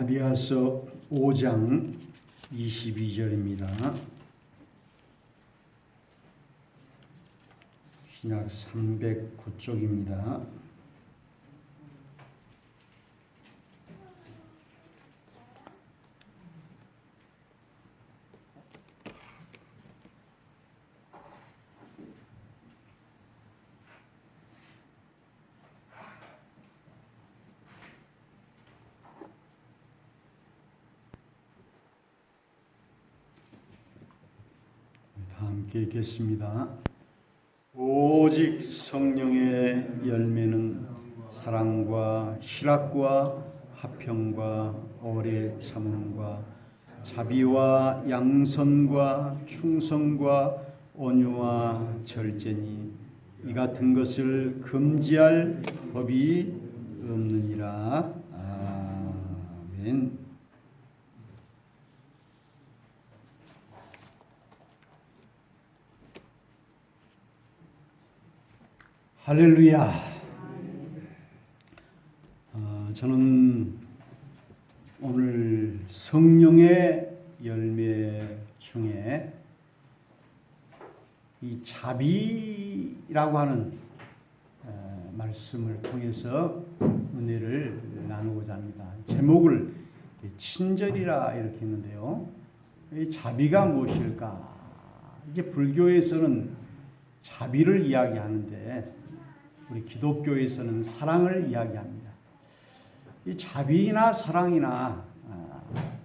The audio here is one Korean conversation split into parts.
갈라디아서 5장 22절입니다. 신약 309쪽입니다. 함께 읽겠습니다. 오직 성령의 열매는 사랑과 희락과 화평과 오래 참음과 자비와 양선과 충성과 온유와 절제니 이 같은 것을 금지할 법이 없느니라. 아멘. 할렐루야. 저는 오늘 성령의 열매 중에 이 자비라고 하는 말씀을 통해서 은혜를 나누고자 합니다. 제목을 친절이라 이렇게 했는데요. 이 자비가 무엇일까? 이제 불교에서는 자비를 이야기하는데 우리 기독교에서는 사랑을 이야기합니다. 이 자비나 사랑이나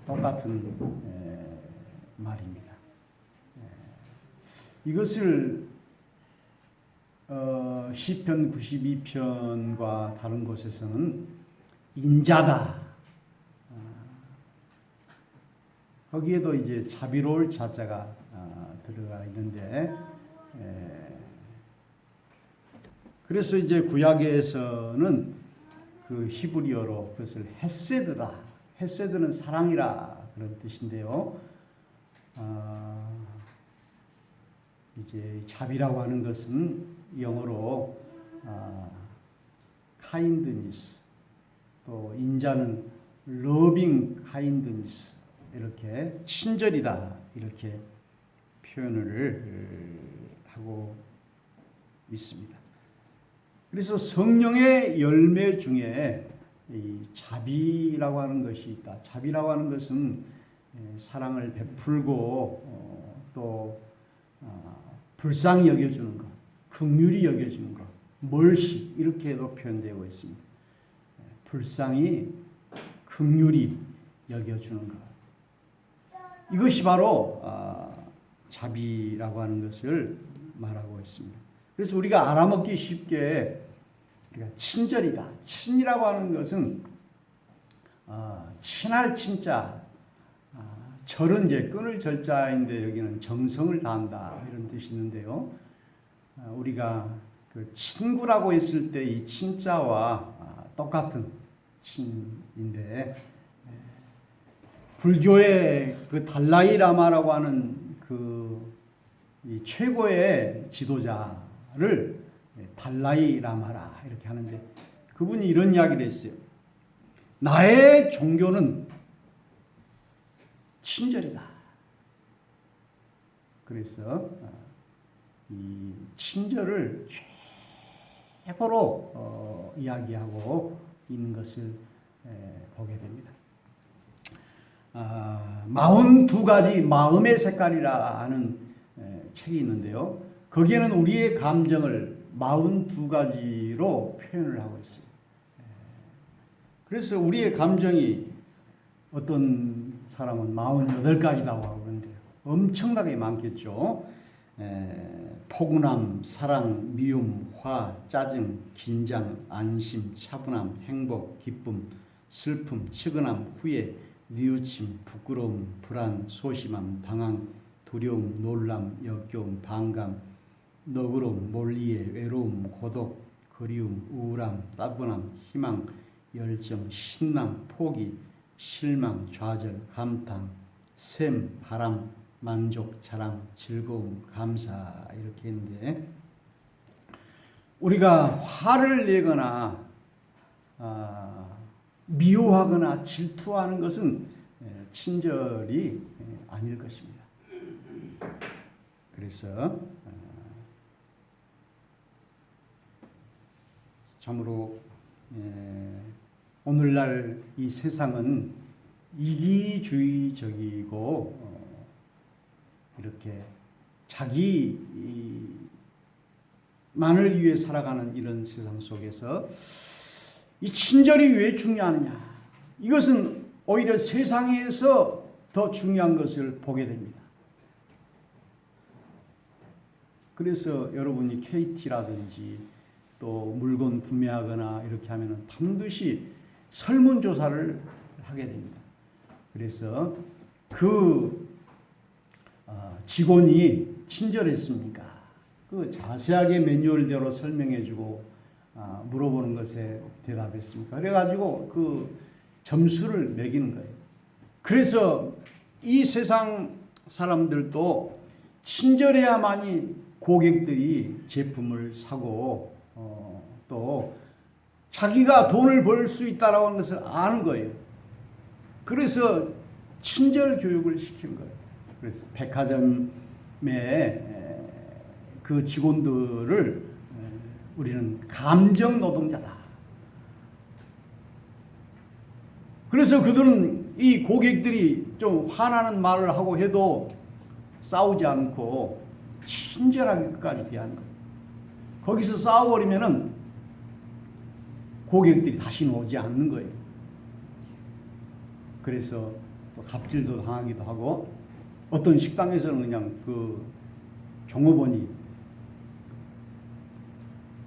똑같은 말입니다. 이것을 시편 92편과 다른 곳에서는 인자다. 거기에도 이제 자비로울 자자가 들어가 있는데 그래서 이제 구약에서는 그 히브리어로 그것을 헤세드다. 헤세드는 사랑이라 그런 뜻인데요. 이제 자비라고 하는 것은 영어로 kindness, 또 인자는 loving kindness, 이렇게 친절이다 이렇게 표현을 하고 있습니다. 그래서 성령의 열매 중에 이 자비라고 하는 것이 있다. 자비라고 하는 것은 사랑을 베풀고 또 불쌍히 여겨주는 것, 긍휼히 여겨주는 것, 멀시 이렇게도 표현되고 있습니다. 불쌍히 긍휼히 여겨주는 것. 이것이 바로 자비라고 하는 것을 말하고 있습니다. 그래서 우리가 알아먹기 쉽게 친절이다. 친이라고 하는 것은 친할 친자, 절은 이제 끊을 절자인데 여기는 정성을 다한다 이런 뜻이 있는데요. 우리가 그 친구라고 했을 때 이 친자와 똑같은 친인데 불교의 그 달라이 라마라고 하는 이 최고의 지도자를 달라이 라마라 이렇게 하는데 그분이 이런 이야기를 했어요. 나의 종교는 친절이다. 그래서 이 친절을 최고로 이야기하고 있는 것을 보게 됩니다. 42가지 마음의 색깔이라 하는 책이 있는데요. 거기에는 우리의 감정을 42가지로 표현을 하고 있어요. 그래서 우리의 감정이 어떤 사람은 48가지라고 하고 그러는데요. 엄청나게 많겠죠. 포근함, 사랑, 미움, 화, 짜증, 긴장, 안심, 차분함, 행복, 기쁨, 슬픔, 측은함, 후회, 뉘우침, 부끄러움, 불안, 소심함, 방황, 두려움, 놀람, 역겨움, 반감, 너그러움, 몰이해, 외로움, 고독, 그리움, 우울함, 따분함, 희망, 열정, 신남, 포기, 실망, 좌절, 감탄, 샘, 바람, 만족, 자랑, 즐거움, 감사 이렇게 했는데 우리가 화를 내거나 미워하거나 질투하는 것은 친절이 아닐 것입니다. 그래서 참으로 오늘날 이 세상은 이기주의적이고 이렇게 자기만을 위해 살아가는 이런 세상 속에서 이 친절이 왜 중요하느냐? 이것은 오히려 세상에서 더 중요한 것을 보게 됩니다. 그래서 여러분이 KT라든지 또 물건 구매하거나 이렇게 하면 반드시 설문조사를 하게 됩니다. 그래서 그 직원이 친절했습니까? 그 자세하게 매뉴얼대로 설명해주고 물어보는 것에 대답했습니까? 그래가지고 그 점수를 매기는 거예요. 그래서 이 세상 사람들도 친절해야만이 고객들이 제품을 사고 또 자기가 돈을 벌 수 있다라고 하는 것을 아는 거예요. 그래서 친절 교육을 시킨 거예요. 그래서 백화점의 그 직원들을 우리는 감정 노동자다. 그래서 그들은 이 고객들이 좀 화나는 말을 하고 해도 싸우지 않고 친절하게 끝까지 대하는 거예요. 거기서 싸워버리면은 고객들이 다시는 오지 않는 거예요. 그래서 또 갑질도 당하기도 하고 어떤 식당에서는 그냥 그 종업원이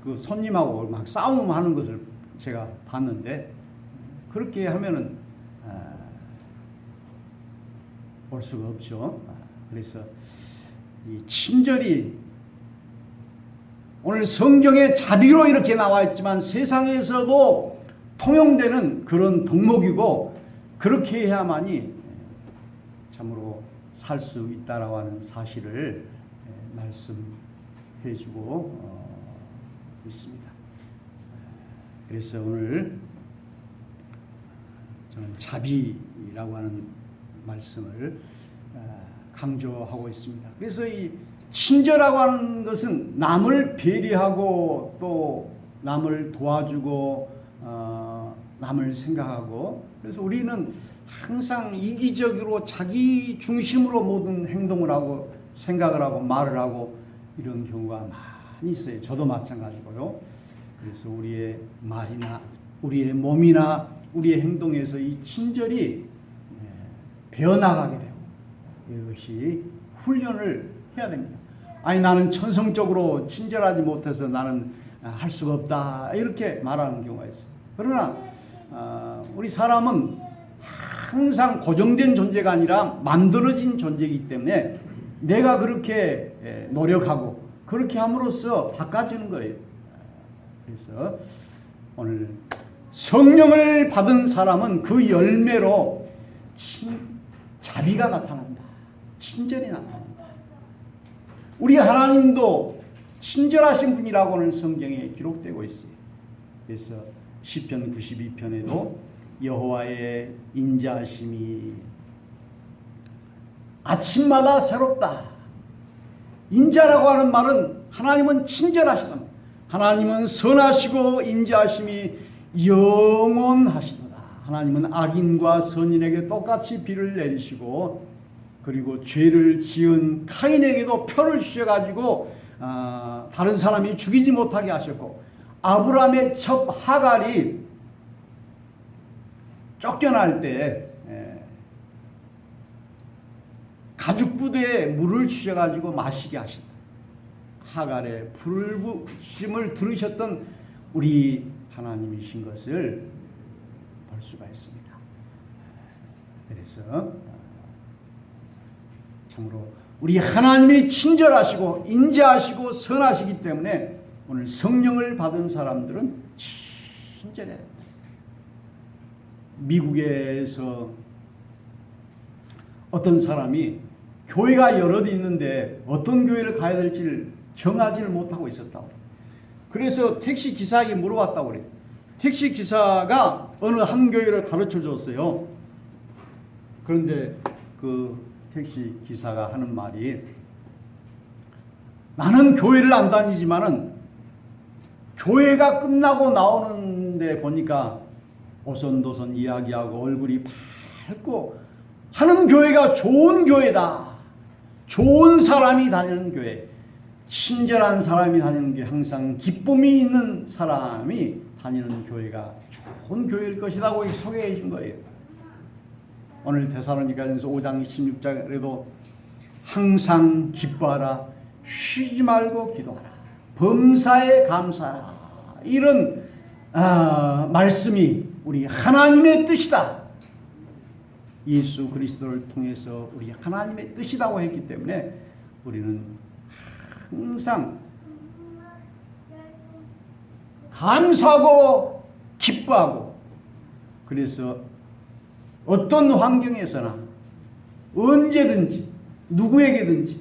그 손님하고 막 싸움하는 것을 제가 봤는데 그렇게 하면은 볼 수가 없죠. 그래서 이 친절이 오늘 성경에 자비로 이렇게 나와 있지만 세상에서도 통용되는 그런 덕목이고 그렇게 해야만이 참으로 살 수 있다라고 하는 사실을 말씀해주고 있습니다. 그래서 오늘 저는 자비라고 하는 말씀을 강조하고 있습니다. 그래서 이 친절하고 하는 것은 남을 배려하고 또 남을 도와주고 남을 생각하고 그래서 우리는 항상 이기적으로 자기 중심으로 모든 행동을 하고 생각을 하고 말을 하고 이런 경우가 많이 있어요. 저도 마찬가지고요. 그래서 우리의 말이나 우리의 몸이나 우리의 행동에서 이 친절이 배어나가게 되고 이것이 훈련을 해야 됩니다. 아니 나는 천성적으로 친절하지 못해서 나는 할 수가 없다 이렇게 말하는 경우가 있어요. 그러나 우리 사람은 항상 고정된 존재가 아니라 만들어진 존재이기 때문에 내가 그렇게 노력하고 그렇게 함으로써 바꿔지는 거예요. 그래서 오늘 성령을 받은 사람은 그 열매로 자비가 나타난다. 친절이 나타난다. 우리 하나님도 친절하신 분이라고는 성경에 기록되고 있어요. 그래서 시편 92편에도 여호와의 인자하심이 아침마다 새롭다. 인자라고 하는 말은 하나님은 친절하시다. 하나님은 선하시고 인자하심이 영원하시도다. 하나님은 악인과 선인에게 똑같이 비를 내리시고 그리고 죄를 지은 카인에게도 표를 주셔가지고 다른 사람이 죽이지 못하게 하셨고 아브라함의 첩 하갈이 쫓겨날 때 가죽 부대에 물을 주셔가지고 마시게 하신다. 하갈의 불부심을 들으셨던 우리 하나님이신 것을 볼 수가 있습니다. 그래서 참으로 우리 하나님이 친절하시고 인자하시고 선하시기 때문에 오늘 성령을 받은 사람들은 친절해야 된다. 미국에서 어떤 사람이 교회가 여럿 있는데 어떤 교회를 가야 될지를 정하지를 못하고 있었다고. 그래서 택시 기사에게 물어봤다고 그래요. 택시 기사가 어느 한 교회를 가르쳐 줬어요. 그런데 그 택시 기사가 하는 말이, 나는 교회를 안 다니지만은 교회가 끝나고 나오는데 보니까 오손도손 이야기하고 얼굴이 밝고 하는 교회가 좋은 교회다. 좋은 사람이 다니는 교회, 친절한 사람이 다니는 교회, 항상 기쁨이 있는 사람이 다니는 교회가 좋은 교회일 것이라고 소개해 준 거예요. 오늘 데살로니가전서 5장 16절에도 항상 기뻐하라, 쉬지 말고 기도하라, 범사에 감사하라, 이런 말씀이 우리 하나님의 뜻이다. 예수 그리스도를 통해서 우리 하나님의 뜻이라고 했기 때문에 우리는 항상 감사하고 기뻐하고, 그래서 어떤 환경에서나 언제든지 누구에게든지,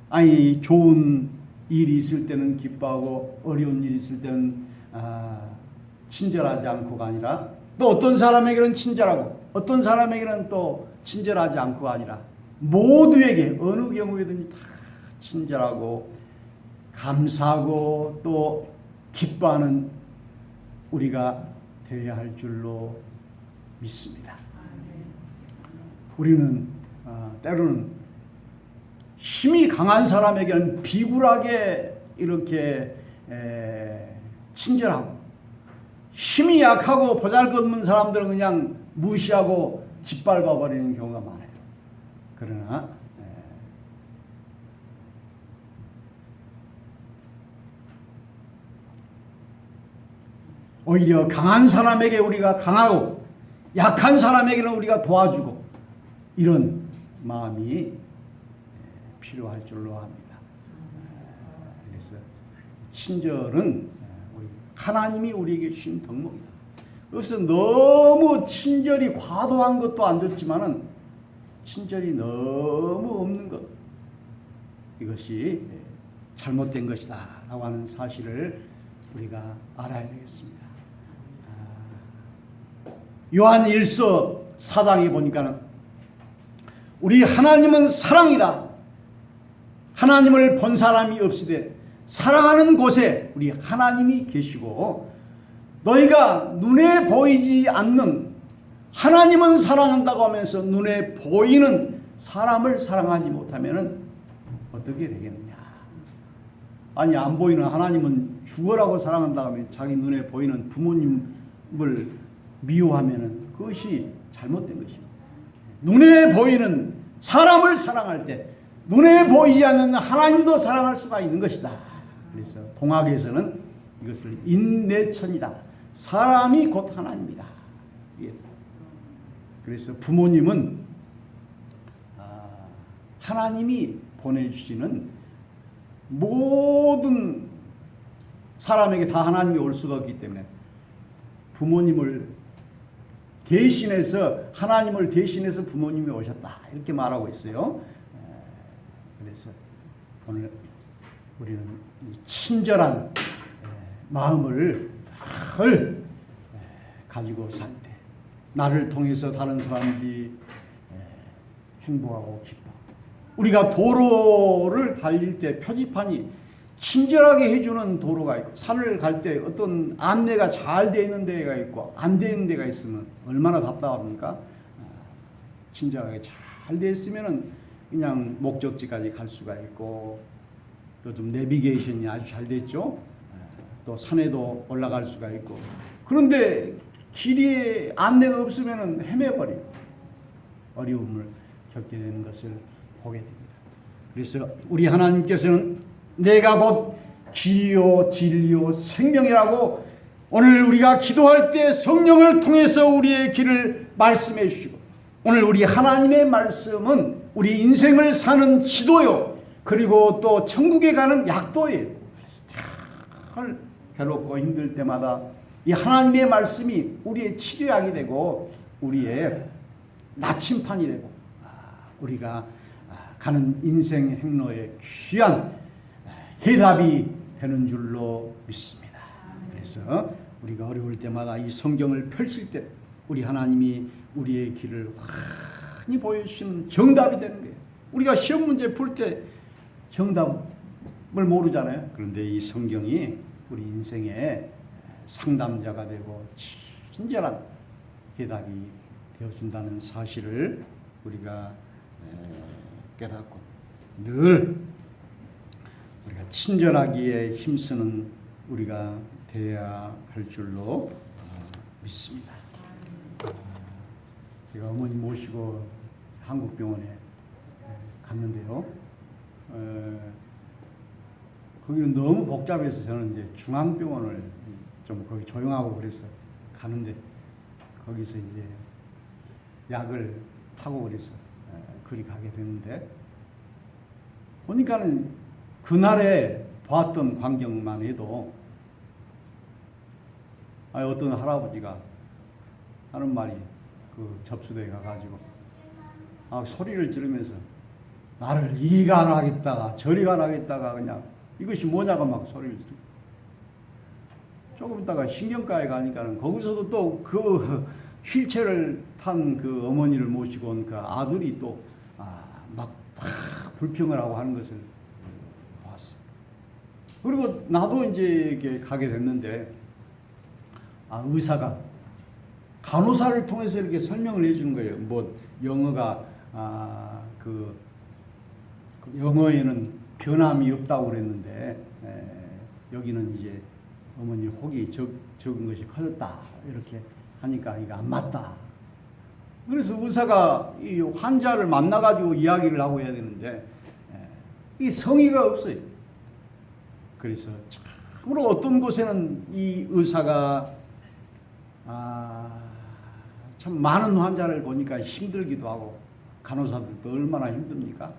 아니 좋은 일이 있을 때는 기뻐하고 어려운 일이 있을 때는 친절하지 않고가 아니라, 또 어떤 사람에게는 친절하고 어떤 사람에게는 또 친절하지 않고가 아니라 모두에게 어느 경우에든지 다 친절하고 감사하고 또 기뻐하는 우리가 되어야 할 줄로 믿습니다. 우리는 때로는 힘이 강한 사람에게는 비굴하게 이렇게 친절하고, 힘이 약하고 보잘것없는 사람들은 그냥 무시하고 짓밟아 버리는 경우가 많아요. 그러나 오히려 강한 사람에게 우리가 강하고 약한 사람에게는 우리가 도와주고, 이런 마음이 필요할 줄로 합니다. 그래서 친절은 우리 하나님이 우리에게 주신 덕목이다. 그래서 너무 친절이 과도한 것도 안 좋지만은 친절이 너무 없는 것, 이것이 잘못된 것이다 라고 하는 사실을 우리가 알아야 되겠습니다. 요한 1서 4장에 보니까는 우리 하나님은 사랑이다. 하나님을 본 사람이 없으되 사랑하는 곳에 우리 하나님이 계시고, 너희가 눈에 보이지 않는 하나님은 사랑한다고 하면서 눈에 보이는 사람을 사랑하지 못하면 어떻게 되겠느냐. 아니 안 보이는 하나님은 죽어라고 사랑한다고 하면 자기 눈에 보이는 부모님을 미워하면 그것이 잘못된 것입니다. 눈에 보이는 사람을 사랑할 때 눈에 보이지 않는 하나님도 사랑할 수가 있는 것이다. 그래서 동학에서는 이것을 인내천이다. 사람이 곧 하나님이다. 그래서 부모님은 하나님이 보내주시는 모든 사람에게 다 하나님이 올 수가 없기 때문에 부모님을 대신해서, 하나님을 대신해서 부모님이 오셨다, 이렇게 말하고 있어요. 그래서 오늘 우리는 친절한 마음을 늘 가지고 살 때 나를 통해서 다른 사람들이 행복하고 기뻐. 우리가 도로를 달릴 때 표지판이 친절하게 해주는 도로가 있고, 산을 갈 때 어떤 안내가 잘 되어 있는 데가 있고 안 되어 있는 데가 있으면 얼마나 답답합니까? 친절하게 잘 되어 있으면 그냥 목적지까지 갈 수가 있고, 또 좀 내비게이션이 아주 잘 됐죠. 또 산에도 올라갈 수가 있고. 그런데 길에 안내가 없으면 헤매버리고 어려움을 겪게 되는 것을 보게 됩니다. 그래서 우리 하나님께서는 내가 곧 길이요 진리요 생명이라고 오늘 우리가 기도할 때 성령을 통해서 우리의 길을 말씀해 주시고, 오늘 우리 하나님의 말씀은 우리 인생을 사는 지도요, 그리고 또 천국에 가는 약도예요. 참 괴롭고 힘들 때마다 이 하나님의 말씀이 우리의 치료약이 되고 우리의 나침판이 되고 우리가 가는 인생 행로에 귀한 해답이 되는 줄로 믿습니다. 그래서 우리가 어려울 때마다 이 성경을 펼칠 때 우리 하나님이 우리의 길을 환히 보여주시는 정답이 되는 거예요. 우리가 시험 문제 풀 때 정답을 모르잖아요. 그런데 이 성경이 우리 인생의 상담자가 되고 친절한 해답이 되어준다는 사실을 우리가 깨닫고 늘 우리가 친절하기에 힘쓰는 우리가 되어야 할 줄로 믿습니다. 제가 어머니 모시고 한국병원에 갔는데요. 거기는 너무 복잡해서 저는 이제 중앙병원을 좀 거기 조용하고 그래서 가는데 거기서 이제 약을 타고 그래서 그리 가게 되는데 보니까는 그날에 봤던 광경만 해도 어떤 할아버지가 하는 말이 그 접수대에 가가지고 소리를 지르면서 나를 이가 안 하겠다가 저리가 안 하겠다가 그냥 이것이 뭐냐고 막 소리를 지르고 조금 있다가 신경과에 가니까는 거기서도 또 그 휠체어를 탄 그 어머니를 모시고 온 그 아들이 또 막 불평을 하고 하는 것을 봤어요. 그리고 나도 이제 이렇게 가게 됐는데 의사가 간호사를 통해서 이렇게 설명을 해주는 거예요. 뭐 영어가 그 영어에는 변함이 없다고 그랬는데 여기는 이제 어머니 혹이 적은 것이 커졌다 이렇게 하니까 이거 안 맞다. 그래서 의사가 이 환자를 만나가지고 이야기를 하고 해야 되는데 이 성의가 없어요. 그래서 참으로 어떤 곳에는 이 의사가 참 많은 환자를 보니까 힘들기도 하고 간호사들도 얼마나 힘듭니까?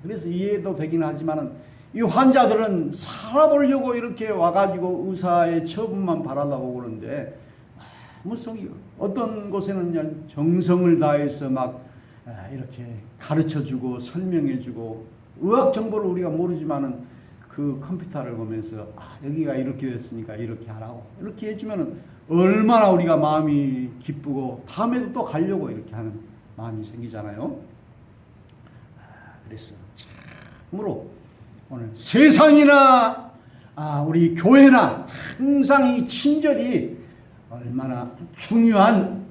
그래서 이해도 되긴 하지만은 이 환자들은 살아보려고 이렇게 와가지고 의사의 처분만 바라려고 그러는데 아무 성의 어떤 곳에는 그냥 정성을 다해서 막 이렇게 가르쳐주고 설명해주고 의학 정보를 우리가 모르지만은 그 컴퓨터를 보면서 여기가 이렇게 됐으니까 이렇게 하라고 이렇게 해주면은 얼마나 우리가 마음이 기쁘고 다음에도 또 가려고 이렇게 하는 마음이 생기잖아요. 그래서 참으로 오늘 세상이나 우리 교회나 항상 이 친절이 얼마나 중요한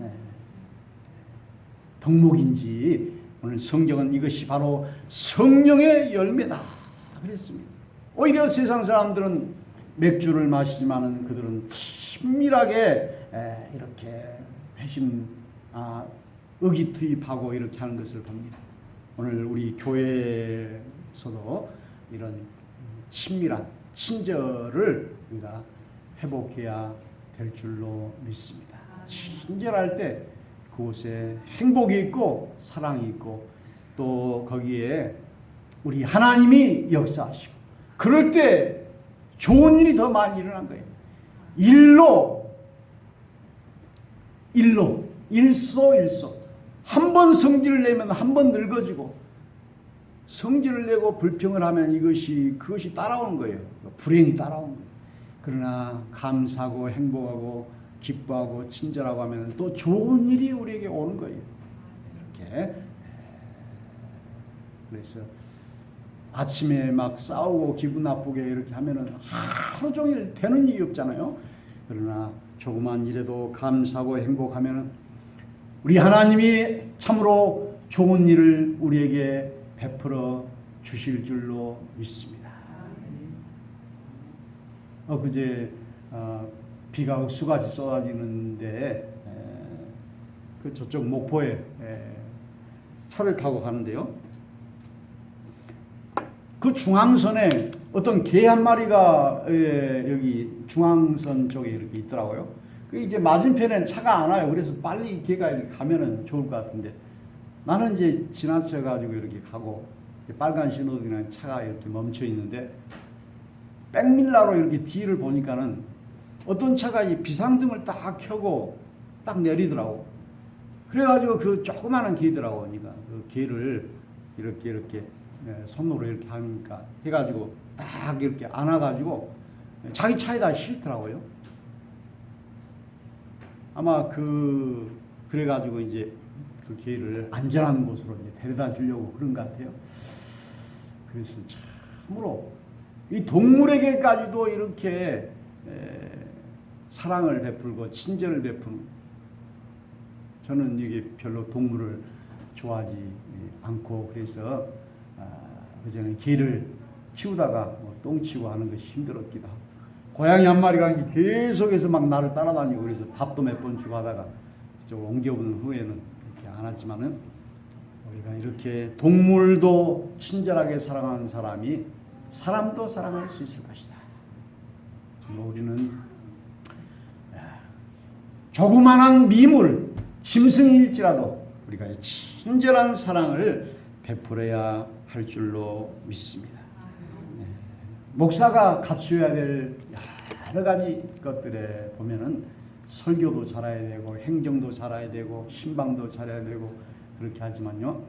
덕목인지 오늘 성경은 이것이 바로 성령의 열매다 그랬습니다. 오히려 세상 사람들은 맥주를 마시지만은 그들은 친밀하게 이렇게 회심 의기투입하고 이렇게 하는 것을 봅니다. 오늘 우리 교회에서도 이런 친밀한 친절을 우리가 회복해야 될 줄로 믿습니다. 친절할 때 그곳에 행복이 있고 사랑이 있고 또 거기에 우리 하나님이 역사하시고 그럴 때 좋은 일이 더 많이 일어난 거예요. 일소 한 번 성질을 내면 한 번 늙어지고 성질을 내고 불평을 하면 그것이 따라오는 거예요. 불행이 따라오는 거예요. 그러나 감사하고 행복하고 기뻐하고 친절하고 하면 또 좋은 일이 우리에게 오는 거예요. 이렇게. 그래서 아침에 막 싸우고 기분 나쁘게 이렇게 하면은 하루 종일 되는 일이 없잖아요. 그러나 조그만 일에도 감사하고 행복하면은 우리 하나님이 참으로 좋은 일을 우리에게 베풀어 주실 줄로 믿습니다. 그제 비가 억수같이 쏟아지는데 그 저쪽 목포에 차를 타고 가는데요. 그 중앙선에 어떤 개 한 마리가 여기 중앙선 쪽에 이렇게 있더라고요. 그 이제 맞은편에는 차가 안 와요. 그래서 빨리 개가 이렇게 가면은 좋을 것 같은데 나는 이제 지나쳐 가지고 이렇게 가고 빨간 신호등이나 차가 이렇게 멈춰 있는데 백밀라로 이렇게 뒤를 보니까는 어떤 차가 이 비상등을 딱 켜고 딱 내리더라고. 그래가지고 그 조그마한 개더라고. 그러니까 그 개를 이렇게 손으로 이렇게 하니까 해가지고 딱 이렇게 안아가지고 자기 차에다 싣더라고요. 아마 그래가지고 이제 그 개를 안전한 곳으로 이제 데려다 주려고 그런 것 같아요. 그래서 참으로 이 동물에게까지도 이렇게 사랑을 베풀고 친절을 베푸는, 저는 이게 별로 동물을 좋아하지 않고 그래서 그전에 개를 키우다가 뭐 똥치고 하는 것이 힘들었기도 하고, 고양이 한 마리가 계속해서 막 나를 따라다니고 그래서 밥도 몇 번 주고 하다가 이쪽으로 옮겨오는 후에는 그렇게 안 하지만은, 우리가 이렇게 동물도 친절하게 사랑하는 사람이 사람도 사랑할 수 있을 것이다. 정말 우리는 조그만한 미물, 짐승일지라도 우리가 친절한 사랑을 베풀어야 할 줄로 믿습니다. 목사가 갖추어야 될 여러 가지 것들에 보면은 설교도 잘해야 되고 행정도 잘해야 되고 신방도 잘해야 되고 그렇게 하지만요,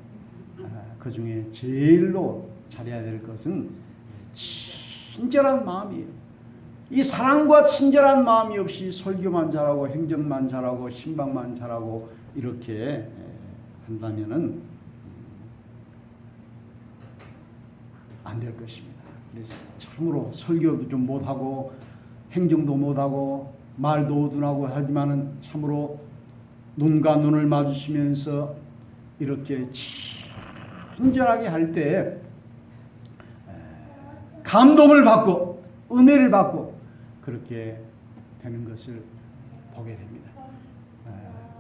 그 중에 제일로 잘해야 될 것은 친절한 마음이에요. 이 사랑과 친절한 마음이 없이 설교만 잘하고 행정만 잘하고 신방만 잘하고 이렇게 한다면은 안 될 것입니다. 그래서 참으로 설교도 좀 못하고 행정도 못하고 말도 어둔하고 하지만은 참으로 눈과 눈을 마주치면서 이렇게 친절하게 할 때 감동을 받고 은혜를 받고 그렇게 되는 것을 보게 됩니다.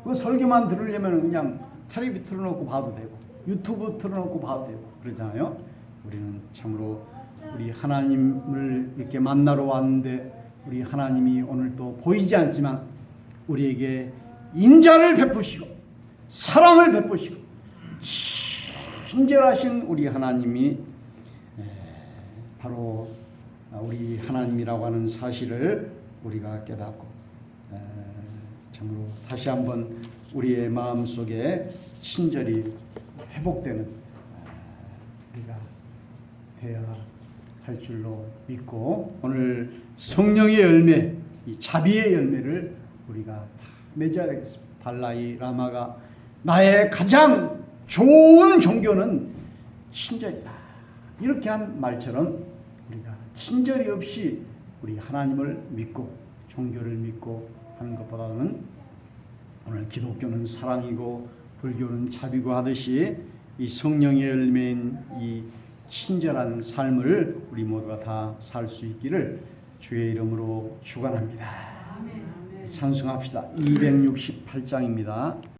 그 설교만 들으려면 그냥 텔레비 틀어놓고 봐도 되고 유튜브 틀어놓고 봐도 되고 그러잖아요. 우리는 참으로 우리 하나님을 이렇게 만나러 왔는데 우리 하나님이 오늘 또 보이지 않지만 우리에게 인자를 베푸시고 사랑을 베푸시고 친절하신 우리 하나님이 바로 우리 하나님이라고 하는 사실을 우리가 깨닫고 참으로 다시 한번 우리의 마음속에 친절이 회복되는 우리가 되어야 할 줄로 믿고, 오늘 성령의 열매, 이 자비의 열매를 우리가 다 맺어야 되겠습니다. 달라이 라마가 나의 가장 좋은 종교는 친절이다. 이렇게 한 말처럼 우리가 친절이 없이 우리 하나님을 믿고 종교를 믿고 하는 것보다는 오늘 기독교는 사랑이고 불교는 자비고 하듯이 이 성령의 열매인 이 친절한 삶을 우리 모두가 다 살 수 있기를 주의 이름으로 축원합니다. 찬송합시다. 268장입니다.